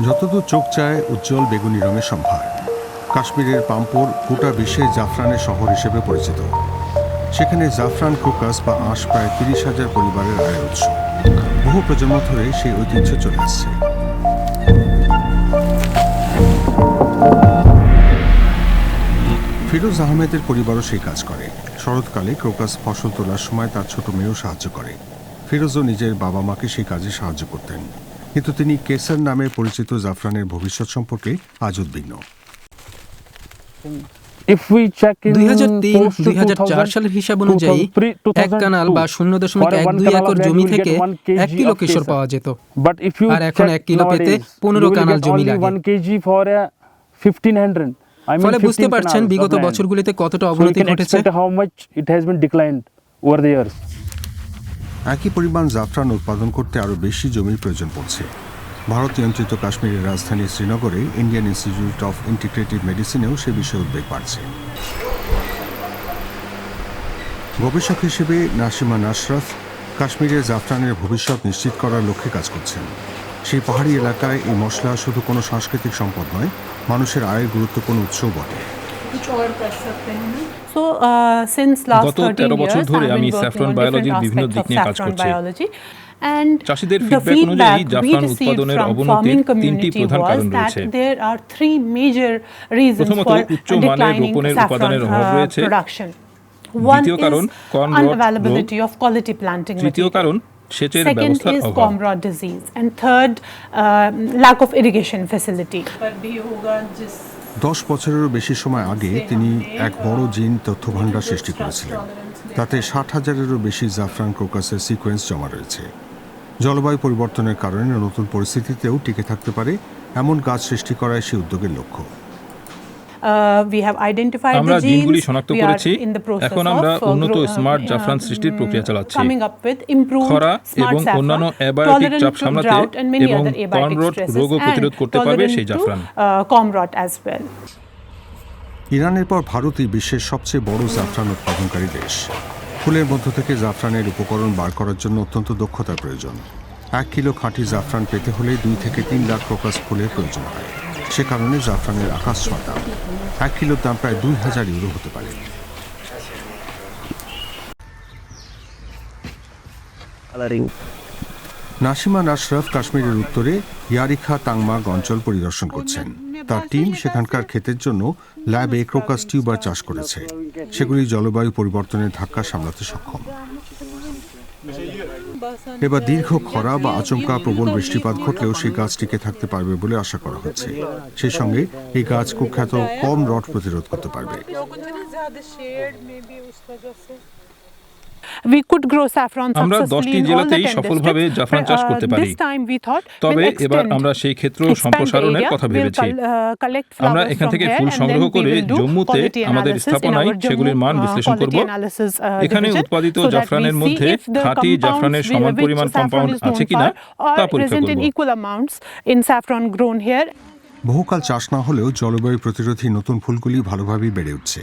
যতদূর চোখ চায় উজ্জ্বল বেগুনি রঙের সম্ভার। কাশ্মীরের পাম্পোর গোটা বিশ্বে জাফরানের শহর হিসেবে পরিচিত। সেখানে জাফরান ক্রোকাস বা আঁশ প্রায় ৩০,০০০ পরিবারের আয়ের উৎস। বহু প্রজন্ম ধরে সেই ঐতিহ্য চলে আসছে। ফিরোজ আহমেদের পরিবারও সেই কাজ করে। শরৎকালে ক্রোকাস ফসল তোলার সময় তার ছোট মেয়েও সাহায্য করে। ফিরোজও নিজের বাবা মাকে সেই কাজে সাহায্য করতেন, কিন্তু তিনি কেসার নামে পরিচিত জাফরানের ভবিষ্যৎ সম্পর্কে আজ উদ্বিগ্ন। 2003-2004 সালের হিসাব অনুযায়ী এক কানাল বা 0.12 একর জমি থেকে 1 কিলো কেশর পাওয়া যেত, আর এখন 1 কিলো পেতে 15 কানাল জমি লাগে। ফলে বুঝতে পারছেন বিগত বছরগুলিতে কতটা অবনতি ঘটেছে। একই পরিমাণ জাফরান উৎপাদন করতে আরও বেশি জমির প্রয়োজন পড়ছে। ভারত নিয়ন্ত্রিত কাশ্মীরের রাজধানী শ্রীনগরে ইন্ডিয়ান ইনস্টিটিউট অফ ইন্টিগ্রেটিভ মেডিসিনেও সে বিষয়ে উদ্বেগ বাড়ছে। গবেষক হিসেবে নাসিমা নাসরাফ কাশ্মীরের জাফরানের ভবিষ্যৎ নিশ্চিত করার লক্ষ্যে কাজ করছেন। সেই পাহাড়ি এলাকায় এই মশলা শুধু কোনো সাংস্কৃতিক সম্পদ নয়, মানুষের আয়ের গুরুত্বপূর্ণ উৎসও বটে। গত 13 বছর ধরে আমি স্যাফরন বায়োলজির বিভিন্ন দিক নিয়ে কাজ করছি। চাষিদের ফিডব্যাক অনুযায়ী জাফরান উৎপাদনের অবনতির 3টি প্রধান কারণ রয়েছে। প্রথমত, উচ্চ মানের রোপণের উপাদানের অভাব রয়েছে। দ্বিতীয় কারণ কর্ন রট রোগ। তৃতীয় কারণ সেচের ব্যবস্থার অভাব। 10 বছরেরও বেশি সময় আগে তিনি এক বড় জিন তথ্যভাণ্ডার সৃষ্টি করেছিলেন। তাতে 60,000-এরও বেশি জাফরান ক্রোকাসের সিকোয়েন্স জমা রয়েছে। জলবায়ু পরিবর্তনের কারণে নতুন পরিস্থিতিতেও টিকে থাকতে পারে এমন গাছ সৃষ্টি করাই সেই উদ্যোগের লক্ষ্য। আমরা জিনগুলি শনাক্ত করেছি। এখন আমরা উন্নত স্মার্ট জাফরান সৃষ্টির প্রক্রিয়া চালাচ্ছি। খরা এবং অন্যান্য অ্যাবায়োটিক চাপ সামলাতে এবং কর্ন রট রোগও প্রতিরোধ করতে পারবে সেই জাফরান। ইরানের পর ভারতই বিশ্বের সবচেয়ে বড় জাফরান উৎপাদনকারী দেশ। ফুলের মধ্য থেকে জাফরানের উপকরণ বার করার জন্য অত্যন্ত দক্ষতার প্রয়োজন। 1 কিলো খাঁটি জাফরান পেতে হলে 2 থেকে 3 লাখ ক্রোকাস ফুলের প্রয়োজন হয়। সে কারণে জাফরানের আকাশ ছোঁয়া দাম। 1 কিলোর দাম প্রায় 2000 ইউরো হতে পারে। নাসিমা নাসরাফ কাশ্মীরের উত্তরে ইয়ারিখা তাংমাগ অঞ্চল পরিদর্শন করছেন। তার টিম সেখানকার ক্ষেতের জন্য ল্যাবে ক্রোকাস টিউবার চাষ করেছে। সেগুলি জলবায়ু পরিবর্তনের ধাক্কা সামলাতে সক্ষম। এবার দীর্ঘ খরা বা আচমকা প্রবল বৃষ্টিপাত ঘটলেও সেই গাছ টিকে থাকতে পারবে বলে আশা করা হচ্ছে। সেই সঙ্গে এই গাছ কুখ্যাত কর্ন রট প্রতিরোধ করতে পারবে। আমরা 10টি জেলাতেই সফলভাবে জাফরান চাষ করতে পারি। তবে এবার আমরা সেই ক্ষেত্র সম্প্রসারণের কথা ভেবেছি। আমরা এখান থেকে ফুল সংগ্রহ করে জম্মুতে আমাদের স্থাপনায় সেগুলির মান বিশ্লেষণ করব। এখানে উৎপাদিত জাফরানের মধ্যে খাঁটি জাফরানের সমান পরিমাণ কম্পাউন্ড আছে কিনা তা পরীক্ষা করব। বহুকাল চাষ না হলেও জলবায়ু প্রতিরোধী নতুন ফুলগুলি ভালোভাবেই বেড়ে উঠছে।